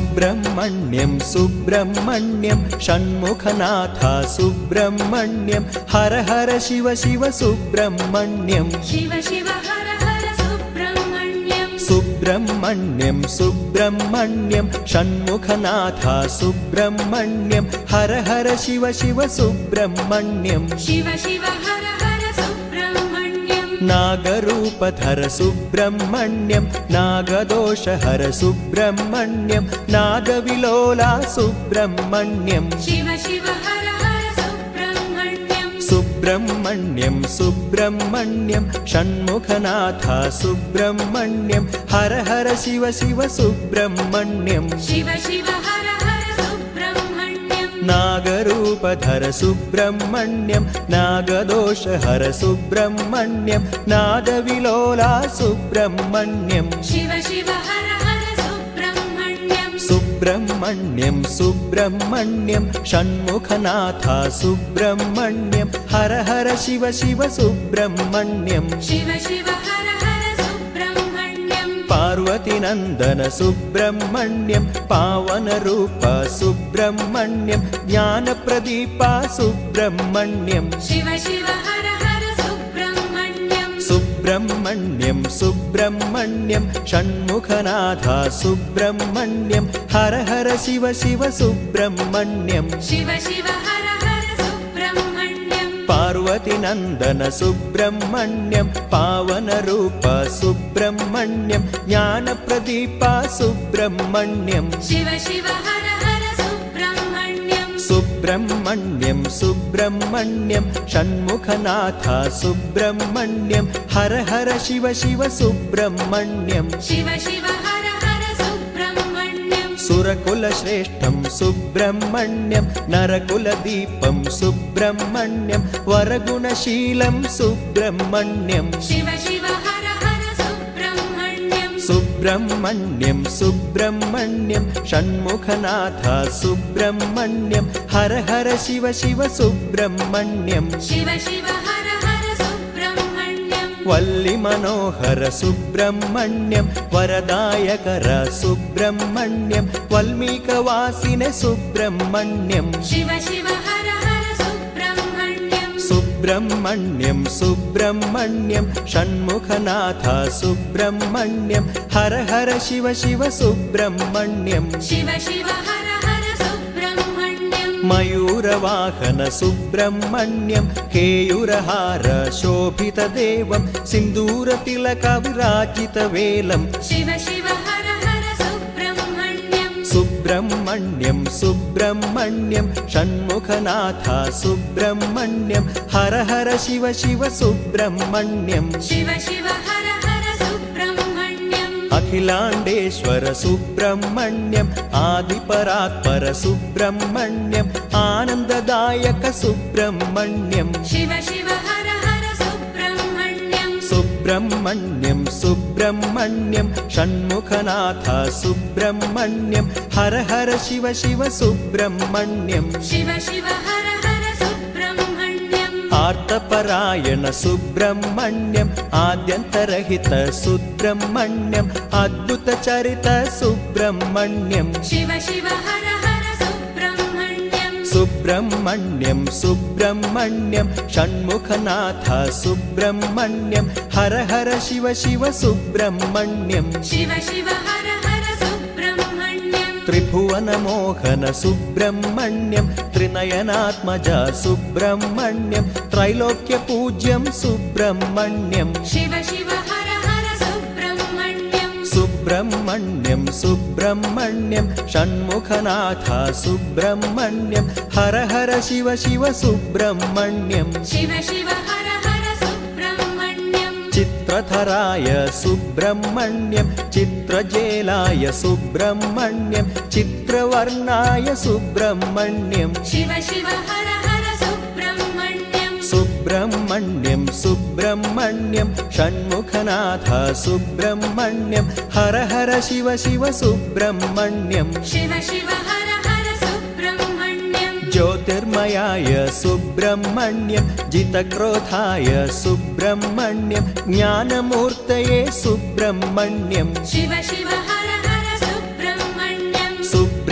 सुब्रह्मण्यं सुब्रह्मण्यं षण्मुखनाथ सुब्रह्मण्यं हर हर शिव शिव सुब्रह्मण्यं शिव शिव हर हर सुब्रह्मण्यं सुब्रह्मण्यं सुब्रह्मण्यं षण्मुखनाथ सुब्रह्मण्यं हर हर शिव शिव सुब्रह्मण्यं शिव शिव हर हर सुब्रह्मण्यं नागरूपधर सुब्रह्मण्यं नागदोषहर सुब्रह्मण्यं नागविलोला सुब्रह्मण्यं शिव शिव हर हर सुब्रह्मण्यं सुब्रह्मण्यं सुब्रह्मण्यं षण्मुखनाथ सुब्रह्मण्यं हर हर शिव शिव सुब्रह्मण्यं शिव शिव हर हर सुब्रह्मण्यं नागरूपधर सुब्रह्मण्यं नागदोषहर सुब्रह्मण्यं नागविलोला सुब्रह्मण्यं शिव शिव हर हर सुब्रह्मण्यं सुब्रह्मण्यं सुब्रह्मण्यं षण्मुखनाथ सुब्रह्मण्यं हर हर शिव शिव सुब्रह्मण्यं शिव शिव हर हर सुब्रह्मण्यं पार्वतीनन्दन सुब्रह्मण्यं पावनरूप सुब्रह्मण्यं ज्ञानप्रदीप सुब्रह्मण्यं शिव शिव हर हर सुब्रह्मण्यं सुब्रह्मण्यं सुब्रह्मण्यं षण्मुखनाथ सुब्रह्मण्यं हर हर शिव शिव सुब्रह्मण्यं शिव शिव हर हर सुब्रह्मण्यं पार्वतीनन्दन सुब्रह्मण्यं पावनरूप सुब्रह्मण्यं ज्ञानप्रदीप सुब्रह्मण्यं शिव शिव हर हर सुब्रह्मण्यं सुब्रह्मण्यं सुब्रह्मण्यं षण्मुखनाथ सुब्रह्मण्यं हर हर शिव शिव सुब्रह्मण्यं शिव शिव हर हर सुब्रह्मण्यं सुरकुलश्रेष्ठं सुब्रह्मण्यं नरकुलदीपं सुब्रह्मण्यं वरगुणशीलं सुब्रह्मण्यं शिव शिव हर हर सुब्रह्मण्यं सुब्रह्मण्यं सुब्रह्मण्यं षण्मुखनाथ सुब्रह्मण्यं हर हर शिव शिव सुब्रह्मण्यं शिव शिव हर हर सुब्रह्मण्यं वल्लिमनोहर सुब्रह्मण्यं वरदायकर सुब्रह्मण्यं वल्मीकवासिने सुब्रह्मण्यं शिव शिव हर हर सुब्रह्मण्यं सुब्रह्मण्यं सुब्रह्मण्यं षण्मुखनाथ सुब्रह्मण्यं हर हर शिव शिव सुब्रह्मण्यं शिव शिव हर हर सुब्रह्मण्यं मयूरवाहन सुब्रह्मण्यं केयूरहार शोभितदेवं सिन्दूरतिलकविराजितवेलं शिव शिव हर हर सुब्रह्मण्यं सुब्रह्मण्यं सुब्रह्मण्यं षण्मुखनाथ सुब्रह्मण्यं हर हर शिव शिव सुब्रह्मण्यं शिव शिव हर हर सुब्रह्मण्यं अखिलाण्डेश्वर सुब्रह्मण्यं आदिपरात्पर सुब्रह्मण्यं आनन्ददायक सुब्रह्मण्यं शिव शिव हर हर सुब्रह्मण्यं सुब्रह्मण्यं सुब्रह्मण्यं षण्मुखनाथ सुब्रह्मण्यं हर हर शिव शिव सुब्रह्मण्यं शिव शिव हर हर सुब्रह्मण्यं आर्तपरायण सुब्रह्मण्यं आद्यन्तरहित सुब्रह्मण्यं अद्भुतचरित सुब्रह्मण्यं शिव शिव हर हर सुब्रह्मण्यं सुब्रह्मण्यं सुब्रह्मण्यं षण्मुखनाथ सुब्रह्मण्यं हर हर शिव शिव सुब्रह्मण्यं शिव शिव हर हर सुब्रह्मण्यं त्रिभुवनमोहन सुब्रह्मण्यं त्रिनयनात्मज सुब्रह्मण्यं त्रैलोक्यपूज्यं सुब्रह्मण्यं शिव शिव हर हर सुब्रह्मण्यं सुब्रह्मण्यं सुब्रह्मण्यं षण्मुखनाथ सुब्रह्मण्यं हर हर शिव शिव सुब्रह्मण्यं शिव शिव हर हर सुब्रह्मण्यं चित्रधराय सुब्रह्मण्यं चित्रजेलाय सुब्रह्मण्यं चित्रवर्णाय सुब्रह्मण्यं शिव शिव हर हर सुब्रह्मण्यं सुब्रह्मण्यं सुब्रह्मण्यं षण्मुखनाथ सुब्रह्मण्यं हर हर शिव शिव सुब्रह्मण्यं शिव शिव हर हर सुब्रह्मण्यं ज्योतिर्मयाय सुब्रह्मण्यं जितक्रोधाय सुब्रह्मण्यं ज्ञानमूर्तये सुब्रह्मण्यं शिव शिव हर हर सुब्रह्मण्यं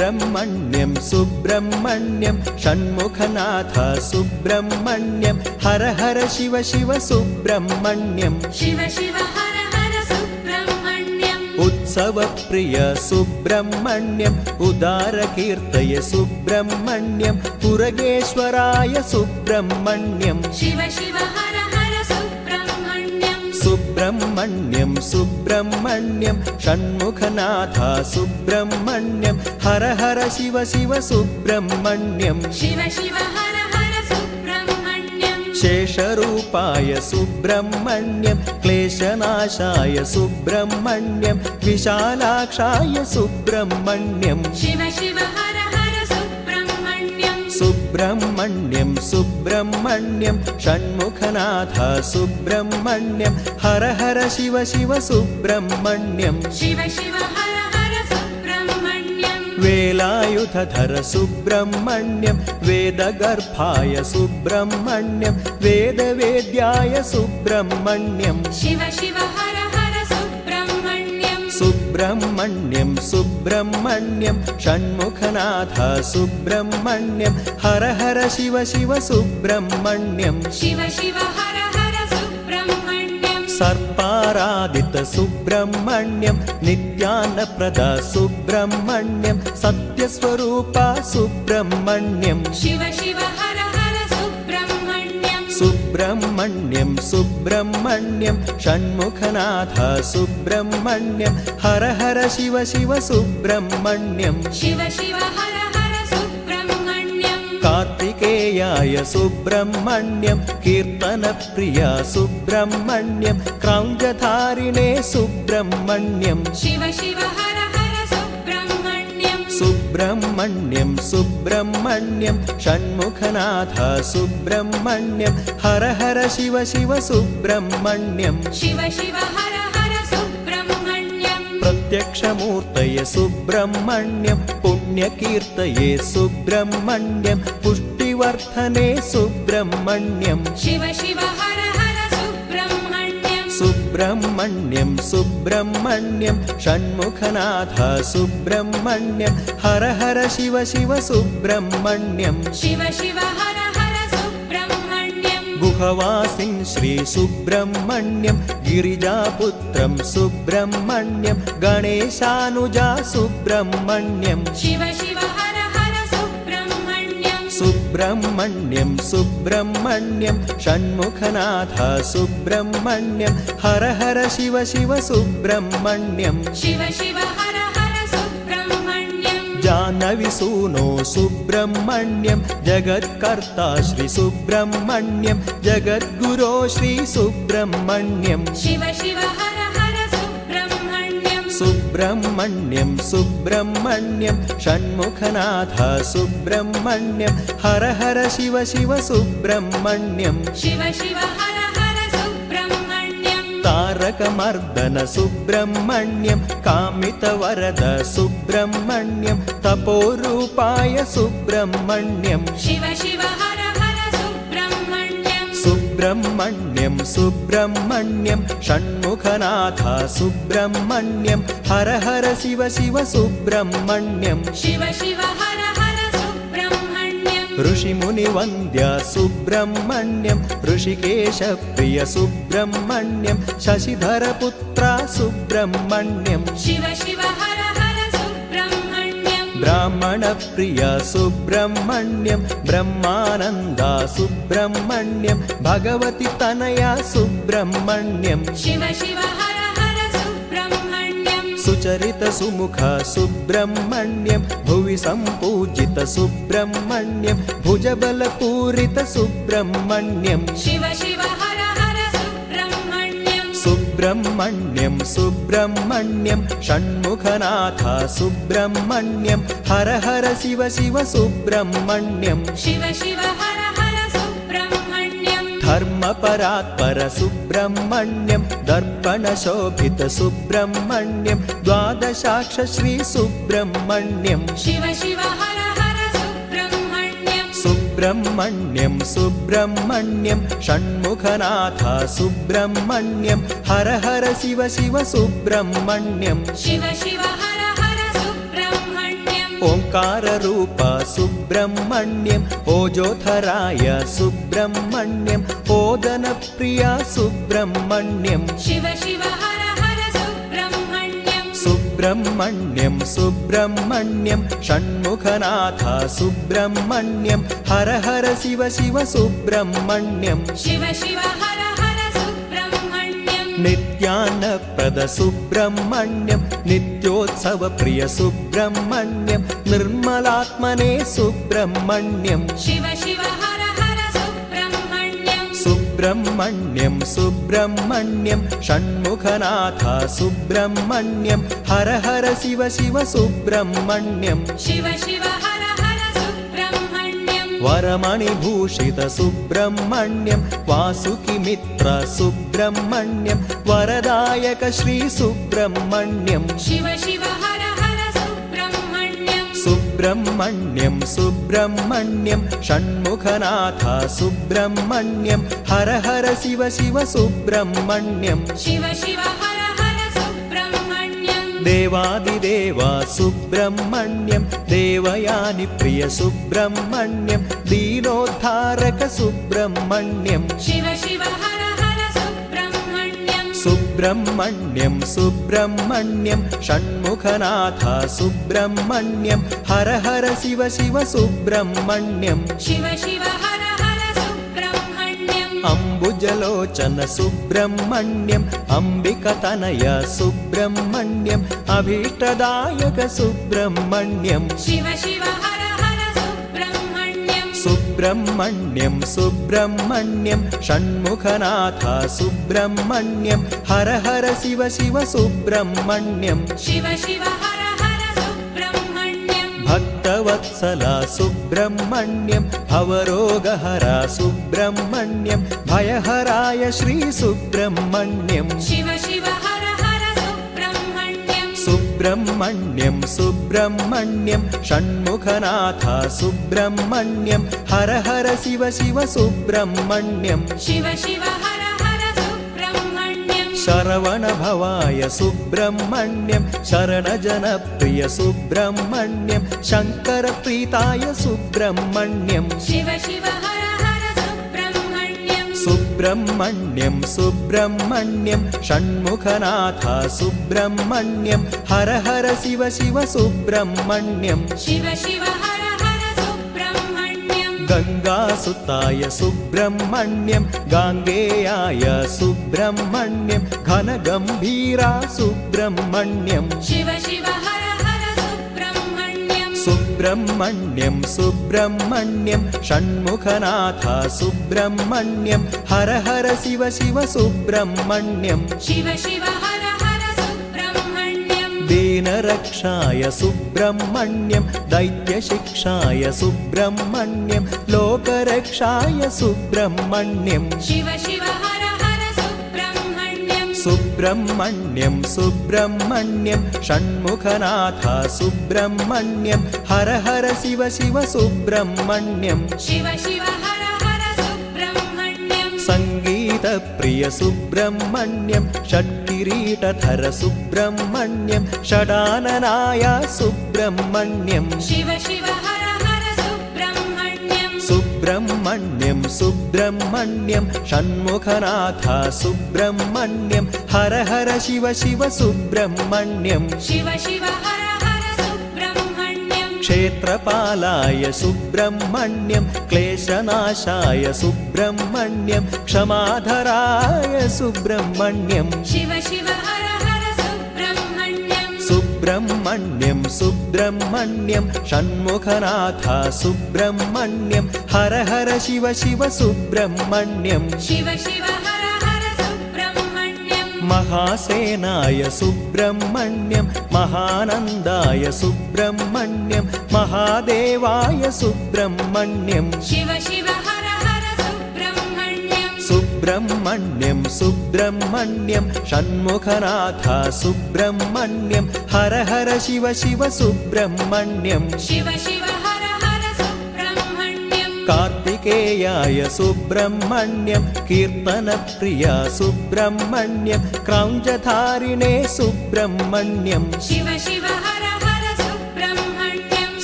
सुब्रह्मण्यं सुब्रह्मण्यं षण्मुखनाथ सुब्रह्मण्यं हर हर शिव शिव सुब्रह्मण्यं शिव शिव हर हर सुब्रह्मण्यम् उत्सवप्रिय सुब्रह्मण्यम् उदारकीर्तय सुब्रह्मण्यं पुरगेश्वराय सुब्रह्मण्यं शिव शिव हर हर सुब्रह्मण्यम् सुब्रह्मण्यं सुब्रह्मण्यं षण्मुखनाथ सुब्रह्मण्यं हर हर शिव शिव सुब्रह्मण्यं शिव शिव हर हर सुब्रह्मण्यम् शेषरूपाय सुब्रह्मण्यं क्लेशनाशाय सुब्रह्मण्यं विशालाक्षाय सुब्रह्मण्यं शिव शिव हर हर सुब्रह्मण्यम् सुब्रह्मण्यं सुब्रह्मण्यं षण्मुखनाथ सुब्रह्मण्यं हर हर शिव शिव सुब्रह्मण्यं शिव शिव हर हर सुब्रह्मण्यम् वेलायुधधर सुब्रह्मण्यं वेदगर्भाय सुब्रह्मण्यं वेदवेद्याय सुब्रह्मण्यं शिव शिव हर हर सुब्रह्मण्यम् सुब्रह्मण्यं सुब्रह्मण्यं षण्मुखनाथ सुब्रह्मण्यं हर हर शिव शिव सुब्रह्मण्यं शिव शिव हर हर सुब्रह्मण्यम् सर्पारादित सुब्रह्मण्यं नित्यानप्रद सुब्रह्मण्यं सत्यस्वरूपा सुब्रह्मण्यं शिव शिव हर हर सुब्रह्मण्यम् सुब्रह्मण्यं सुब्रह्मण्यं षण्मुखनाथ सुब्रह्मण्यं हर हर शिव शिव सुब्रह्मण्यं शिव शिव हर हर सुब्रह्मण्यम् कार्तिकेयाय सुब्रह्मण्यं कीर्तनप्रिय सुब्रह्मण्यं क्रौञ्चधारिणे सुब्रह्मण्यं शिव शिव हर हर सुब्रह्मण्यम् सुब्रह्मण्यं सुब्रह्मण्यं षण्मुखनाथ सुब्रह्मण्यं हर हर शिव शिव सुब्रह्मण्यं शिव शिव हर हर सुब्रह्मण्यम् प्रत्यक्षमूर्तये सुब्रह्मण्यं पुण्यकीर्तये सुब्रह्मण्यं पुष्टिवर्धने सुब्रह्मण्यं शिव शिव हर हर सुब्रह्मण्यम् सुब्रह्मण्यं सुब्रह्मण्यं षण्मुखनाथ सुब्रह्मण्यं हर हर शिव शिव सुब्रह्मण्यं शिव शिव हर हर सुब्रह्मण्यम् गुहवासिं श्री सुब्रह्मण्यं गिरिजापुत्रं सुब्रह्मण्यं गणेशानुजा सुब्रह्मण्यं शिव शिव हर हर सुब्रह्मण्यम् सुब्रह्मण्यं सुब्रह्मण्यं षण्मुखनाथ सुब्रह्मण्यं हर हर शिव शिव सुब्रह्मण्यं शिव शिव हर हर सुब्रह्मण्यम् जानविसूनो सुब्रह्मण्यं जगत्कर्ता श्री सुब्रह्मण्यं जगद्गुरो श्री सुब्रह्मण्यं शिव शिव हर हर सुब्रह्मण्यम् सुब्रह्मण्यं सुब्रह्मण्यं षण्मुखनाथ सुब्रह्मण्यं हर हर शिव शिव सुब्रह्मण्यं शिव शिव हर हर सुब्रह्मण्यम् तारकमर्दन सुब्रह्मण्यं कामितवरद सुब्रह्मण्यं तपोरूपाय सुब्रह्मण्यं शिव शिव हर हर सुब्रह्मण्यम् सुब्रह्मण्यं सुब्रह्मण्यं षण्मुखनाथ सुब्रह्मण्यं हर हर शिव शिव सुब्रह्मण्यं शिव शिव हर हर सुब्रह्मण्यम् ऋषिमुनिवन्द्य सुब्रह्मण्यं ऋषिकेशप्रिय सुब्रह्मण्यं शशिधरपुत्र सुब्रह्मण्यं शिव शिव हर हर सुब्रह्मण्यम् ब्राह्मणप्रिय सुब्रह्मण्यं ब्रह्मानन्दा सुब्रह्मण्यं भगवति तनया सुब्रह्मण्यं शिव शिव हर हर सुब्रह्मण्यम् सुचरित सुमुख सुब्रह्मण्यं भुवि सम्पूजित सुब्रह्मण्यं भुजबलपूरित सुब्रह्मण्यं शिव शिव हर हर सुब्रह्मण्यम् सुब्रह्मण्यं सुब्रह्मण्यं षण्मुखनाथ सुब्रह्मण्यं हर हर शिव शिव सुब्रह्मण्यं शिव शिव हर हर सुब्रह्मण्यम् धर्मपरात्पर सुब्रह्मण्यं दर्पणशोभित सुब्रह्मण्यं द्वादशाक्ष श्री सुब्रह्मण्यं शिव शिव हर हर सुब्रह्मण्यम् सुब्रह्मण्यं सुब्रह्मण्यं षण्मुखनाथ सुब्रह्मण्यं हर हर शिव शिव सुब्रह्मण्यं शिव शिव हर हर सुब्रह्मण्यम् ओङ्काररूप सुब्रह्मण्यम् ओजोधराय सुब्रह्मण्यम् ओदनप्रिया सुब्रह्मण्यम् शिव शिव हर हर सुब्रह्मण्यम् सुब्रह्मण्यम् सुब्रह्मण्यम् षण्मुखनाथ सुब्रह्मण्यम् हर हर शिव शिव सुब्रह्मण्यम् शिव शिव हर हर सुब्रह्मण्यम् नित्यान्नप्रद सुब्रह्मण्यम् नित्योत्सवप्रिय सुब्रह्मण्यम् निर्मलात्मने सुब्रह्मण्यम् शिव शिव हर हर सुब्रह्मण्यम् सुब्रह्मण्यम् सुब्रह्मण्यम् षण्मुखनाथ सुब्रह्मण्यम् हर हर शिव शिव सुब्रह्मण्यम् शिव शिव हर हर सुब्रह्मण्यम् वरमणिभूषित सुब्रह्मण्यम् वासुकिमित्र सुब्रह्मण्यम् वरदायक श्री सुब्रह्मण्यम् शिव शिव हर हर सुब्रह्मण्यम् सुब्रह्मण्यम् सुब्रह्मण्यम् षण्मुखनाथ सुब्रह्मण्यम् हर हर शिव शिव सुब्रह्मण्यम् शिव शिव हर हर सुब्रह्मण्यम् देवादिदेव सुब्रह्मण्यम् देवयानि प्रिय सुब्रह्मण्यम् दीनोद्धारक सुब्रह्मण्यम् शिव शिव हर हर सुब्रह्मण्यम् सुब्रह्मण्यम् सुब्रह्मण्यम् षण्मुखनाथ सुब्रह्मण्यम् हर हर शिव शिव सुब्रह्मण्यम् शिव शिव हर हर सुब्रह्मण्यम् अम्बुजलोचन सुब्रह्मण्यम् अम्बिकतनय सुब्रह्मण्यम् अभीष्टदायक सुब्रह्मण्यम् शिव शिव हर हर सुब्रह्मण्यम् सुब्रह्मण्यम् सुब्रह्मण्यम् षण्मुखनाथ सुब्रह्मण्यम् हर हर शिव शिव सुब्रह्मण्यम् शिव शिव हर हर सुब्रह्मण्यम् भक्तवत्सल सुब्रह्मण्यम् भवरोगहर सुब्रह्मण्यम् भयहराय श्री सुब्रह्मण्यम् शिव शिव हर हर सुब्रह्मण्यम् सुब्रह्मण्यम् सुब्रह्मण्यम् षण्मुखनाथ सुब्रह्मण्यम् हर हर शिव शिव सुब्रह्मण्यम् शिव शिव हर हर सुब्रह्मण्यम् शरवणभवाय सुब्रह्मण्यम् शरणजनप्रिय सुब्रह्मण्यम् शङ्करप्रीताय सुब्रह्मण्यम् शिव शिव हर हर सुब्रह्मण्यम् सुब्रह्मण्यम् सुब्रह्मण्यम् षण्मुखनाथ सुब्रह्मण्यम् हर हर शिव शिव सुब्रह्मण्यम् शिव शिव हर हर सुब्रह्मण्यम् गङ्गासुताय सुब्रह्मण्यम् गाङ्गेयाय सुब्रह्मण्यम् घनगम्भीरा सुब्रह्मण्यम् शिव शिव हर हर सुब्रह्मण्यम् सुब्रह्मण्यम् सुब्रह्मण्यम् षण्मुखनाथ सुब्रह्मण्यम् हर हर शिव शिव सुब्रह्मण्यम् शिव शिव हर हर सुब्रह्मण्यम् दीनरक्षाय सुब्रह्मण्यम् दैत्यशिक्षाय सुब्रह्मण्यम् लोकरक्षाय सुब्रह्मण्यम् शिव शिव हर हर सुब्रह्मण्यम् सुब्रह्मण्यम् सुब्रह्मण्यम् षण्मुखनाथ सुब्रह्मण्यम् हर हर शिव शिव सुब्रह्मण्यम् शिव शिव हर हर सुब्रह्मण्यम् सङ्गीतप्रिय सुब्रह्मण्यम् षट्किरीटधर सुब्रह्मण्यम् षडाननाय सुब्रह्मण्यम् शिव शिव हर हर सुब्रह्मण्यम् सुब्रह्मण्यम् सुब्रह्मण्यम् षण्मुखनाथ सुब्रह्मण्यम् हर हर शिव शिव सुब्रह्मण्यम् शिव शिव हर हर सुब्रह्मण्यम् क्षेत्रपालाय सुब्रह्मण्यम् क्लेशनाशाय सुब्रह्मण्यम् क्षमाधराय सुब्रह्मण्यम् शिव शिव हर हर सुब्रह्मण्यम् सुब्रह्मण्यम् सुब्रह्मण्यम् षण्मुखनाथ सुब्रह्मण्यम् हर हर शिव शिव सुब्रह्मण्यम् शिव शिव हर हर सुब्रह्मण्यम् महासेनाय सुब्रह्मण्यम् महानन्दाय सुब्रह्मण्यम् महादेवाय सुब्रह्मण्यम् शिव शिव हर हर सुब्रह्मण्यम् सुब्रह्मण्यम् सुब्रह्मण्यम् षण्मुखनाथ सुब्रह्मण्यम् हर हर शिव शिव सुब्रह्मण्यम् शिव शिव हर हर सुब्रह्मण्यम् कार्तिकेयाय सुब्रह्मण्यम् कीर्तनप्रिया सुब्रह्मण्यम् क्रौञ्चधारिणे सुब्रह्मण्यम् शिव शिव हर हर सुब्रह्मण्यम्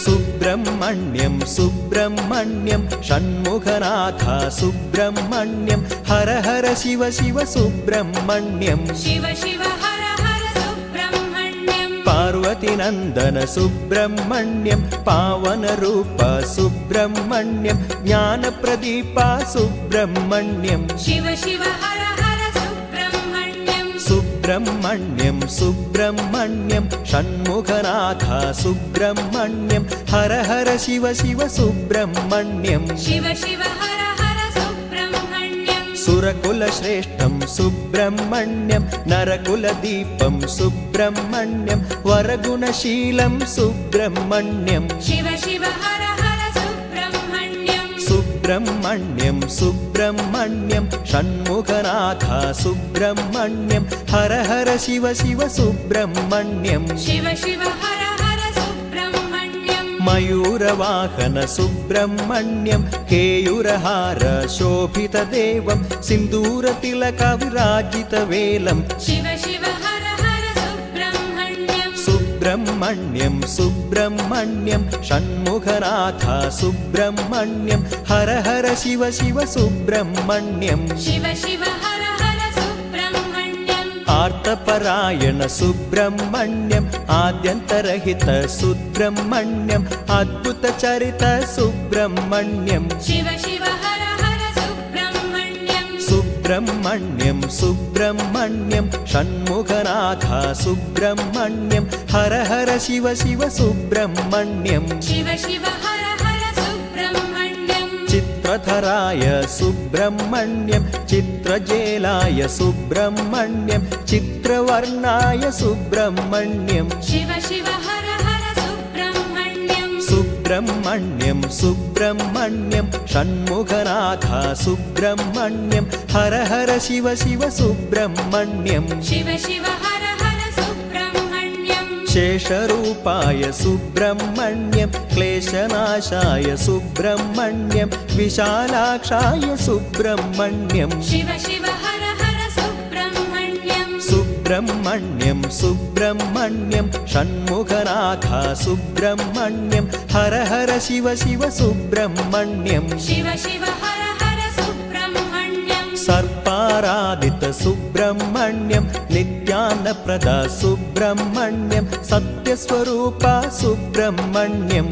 सुब्रह्मण्यं सुब्रह्मण्यं षण्मुखनाथ सुब्रह्मण्यं हर हर शिव शिव सुब्रह्मण्यं शिव शिव हर हर सुब्रह्मण्यं पार्वतीनन्दन सुब्रह्मण्यं पावनरूप सुब्रह्मण्यं ज्ञानप्रदीप सुब्रह्मण्यं शिव शिव हर हर सुब्रह्मण्यं सुब्रह्मण्यं सुब्रह्मण्यं षण्मुखनाथ सुब्रह्मण्यं हर हर शिव शिव सुब्रह्मण्यं शिव शिव हर हर सुब्रह्मण्यं सुरकुलश्रेष्ठं सुब्रह्मण्यं नरकुलदीपं सुब्रह्मण्यं वरगुणशीलं सुब्रह्मण्यं शिव शिव हर हर सुब्रह्मण्यं सुब्रह्मण्यं सुब्रह्मण्यं षण्मुखनाथ सुब्रह्मण्यं हर हर शिव शिव सुब्रह्मण्यं शिव शिव हर हर सुब्रह्मण्यं मयूरवाहन सुब्रह्मण्यं केयूरहार शोभितदेवं सिन्दूरतिलकविराजितवेलं शिव शिव हर हर सुब्रह्मण्यं सुब्रह्मण्यं सुब्रह्मण्यं षण्मुखनाथ सुब्रह्मण्यं हर हर शिव शिव सुब्रह्मण्यं शिव शिव हर हर सुब्रह्मण्यं आर्तपरायण सुब्रह्मण्यं आद्यन्तरहित सुब्रह्मण्यं अद्भुतचरित सुब्रह्मण्यं शिव शिव हर हर सुब्रह्मण्यं सुब्रह्मण्यं सुब्रह्मण्यं षण्मुखनाथ सुब्रह्मण्यं हर हर शिव शिव सुब्रह्मण्यं शिव शिव हर हर सुब्रह्मण्यं चित्रधराय सुब्रह्मण्यं चित्रजेलाय सुब्रह्मण्यं चित्रवर्णाय सुब्रह्मण्यं शिव शिव हर हर सुब्रह्मण्यं सुब्रह्मण्यं सुब्रह्मण्यं षण्मुखनाथ सुब्रह्मण्यं हर हर शिव शिव सुब्रह्मण्यं शिव शिव हर हर सुब्रह्मण्यं शेषरूपाय सुब्रह्मण्यं क्लेशनाशाय सुब्रह्मण्यं विशालाक्षाय सुब्रह्मण्यं शिव शिव हर हर सुब्रह्मण्यं सुब्रह्मण्यं सुब्रह्मण्यं षण्मुखनाथ सुब्रह्मण्यं हर हर शिव शिव सुब्रह्मण्यं शिव शिव हर हर सुब्रह्मण्यं सर्पाराधित सुब्रह्मण्यं नित्यानप्रद सुब्रह्मण्यं सत्यस्वरूप सुब्रह्मण्यं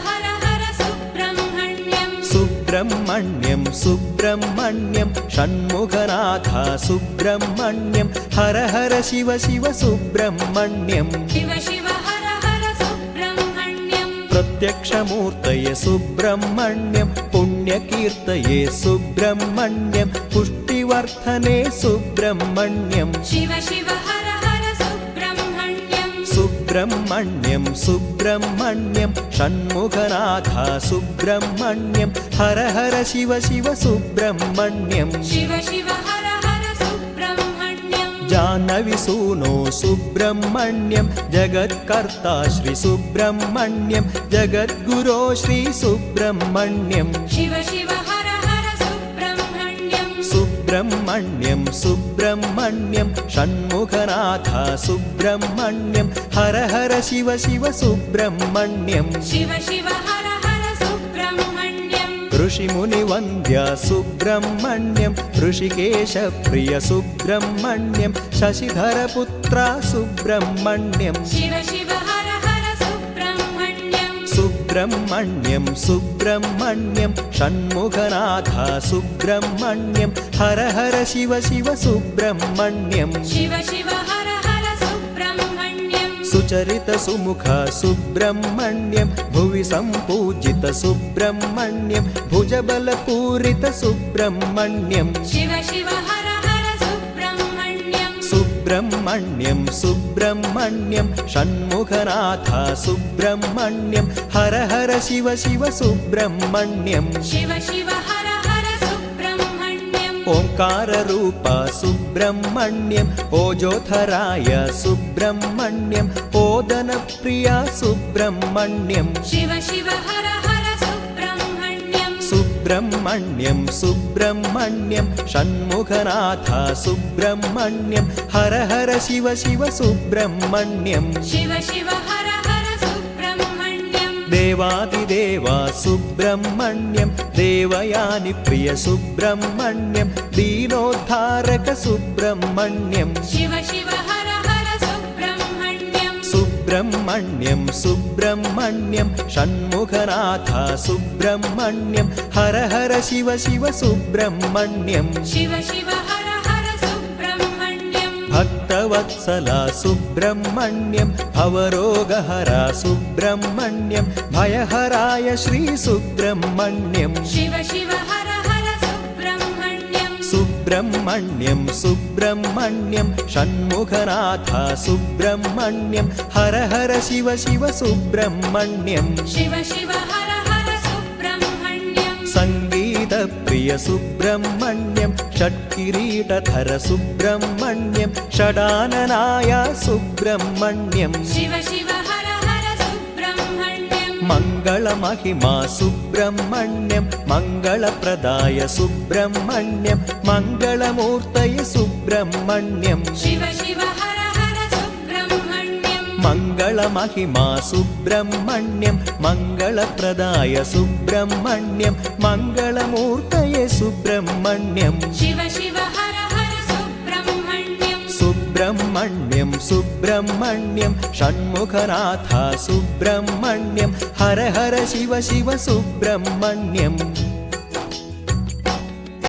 हर हर सुब्रह्मण्यं सुब्रह्मण्यं सुब्रह्मण्यं षण्मुखनाथ सुब्रह्मण्यं हर हर शिव शिव सुब्रह्मण्यं शिव शिव हर हर सुब्रह्मण्यं प्रत्यक्षमूर्तये सुब्रह्मण्यं पुण्यकीर्तये सुब्रह्मण्यं पुष्टिवर्धने सुब्रह्मण्यं शिव शिव हर हर सुब्रह्मण्यं सुब्रह्मण्यं सुब्रह्मण्यं षण्मुखनाथ सुब्रह्मण्यं हर हर शिव शिव सुब्रह्मण्यं शिव शिव हर हर सुब्रह्मण्यं जानविसूनो सुब्रह्मण्यं जगत्कर्ता श्री सुब्रह्मण्यं जगद्गुरो श्री सुब्रह्मण्यं शिव शिव हर हर सुब्रह्मण्यं सुब्रह्मण्यं सुब्रह्मण्यं षण्मुखनाथ सुब्रह्मण्यं हर हर शिव शिव सुब्रह्मण्यं शिव शिव हर हर सुब्रह्मण्यं ऋषिमुनिवन्द्य सुब्रह्मण्यं ऋषिकेशप्रिय सुब्रह्मण्यं शशिधरपुत्र सुब्रह्मण्यं शिव शिव हर हर सुब्रह्मण्यं सुब्रह्मण्यं सुब्रह्मण्यं षण्मुखनाथ सुब्रह्मण्यं हर हर शिव शिव सुब्रह्मण्यं शिव शिव हर हर सुब्रह्मण्यं सुचरित सुमुख सुब्रह्मण्यं भुवि सम्पूजित सुब्रह्मण्यं भुजबलपूरित सुब्रह्मण्यं शिव शिव हर हर सुब्रह्मण्यं सुब्रह्मण्यं सुब्रह्मण्यं षण्मुखनाथ सुब्रह्मण्यं हर हर शिव शिव सुब्रह्मण्यं शिव शिव हर हर सुब्रह्मण्यं ओंकाररूप सुब्रह्मण्यं ओजोधराय सुब्रह्मण्यं ओदनप्रिय सुब्रह्मण्यं शिव शिव हर हर सुब्रह्मण्यं सुब्रह्मण्यं सुब्रह्मण्यं षण्मुखनाथ सुब्रह्मण्यं हर हर शिव शिव सुब्रह्मण्यं शिव शिव हर हर सुब्रह्मण्यं देवादिदेवा सुब्रह्मण्यं देवयानि प्रिय सुब्रह्मण्यं दीनोद्धारक सुब्रह्मण्यं शिव शिव हर हर सुब्रह्मण्यं सुब्रह्मण्यं सुब्रह्मण्यं षण्मुखनाथ सुब्रह्मण्यं हर हर शिव शिव सुब्रह्मण्यं शिव शिव हर हर सुब्रह्मण्यं भक्तवत्सला सुब्रह्मण्यं भवरोगहरा सुब्रह्मण्यं भयहराय श्री सुब्रह्मण्यं शिव शिव हर हर सुब्रह्मण्यं सुब्रह्मण्यं सुब्रह्मण्यं षण्मुखनाथ सुब्रह्मण्यं हर हर शिव शिव सुब्रह्मण्यं शिव शिव हर हर सुब्रह्मण्यं सङ्गीतप्रिय सुब्रह्मण्यं षट्किरीटधर सुब्रह्मण्यं षडाननाय सुब्रह्मण्यं शिव शिव हर हर सुब्रह्मण्यं मङ्गलमहिमा सुब्रह्मण्यं मङ्गलप्रदाय सुब्रह्मण्यं मङ्गलमूर्तये सुब्रह्मण्यं शिव शिव हर हर सुब्रह्मण्यं मङ्गलमहिमा सुब्रह्मण्यं मङ्गलप्रदाय सुब्रह्मण्यं मङ्गलमूर्तये सुब्रह्मण्यं शिव शिव हर हर सुब्रह्मण्यं सुब्रह्मण्यं सुब्रह्मण्यं षण्मुखनाथ सुब्रह्मण्यं हर हर शिव शिव सुब्रह्मण्यं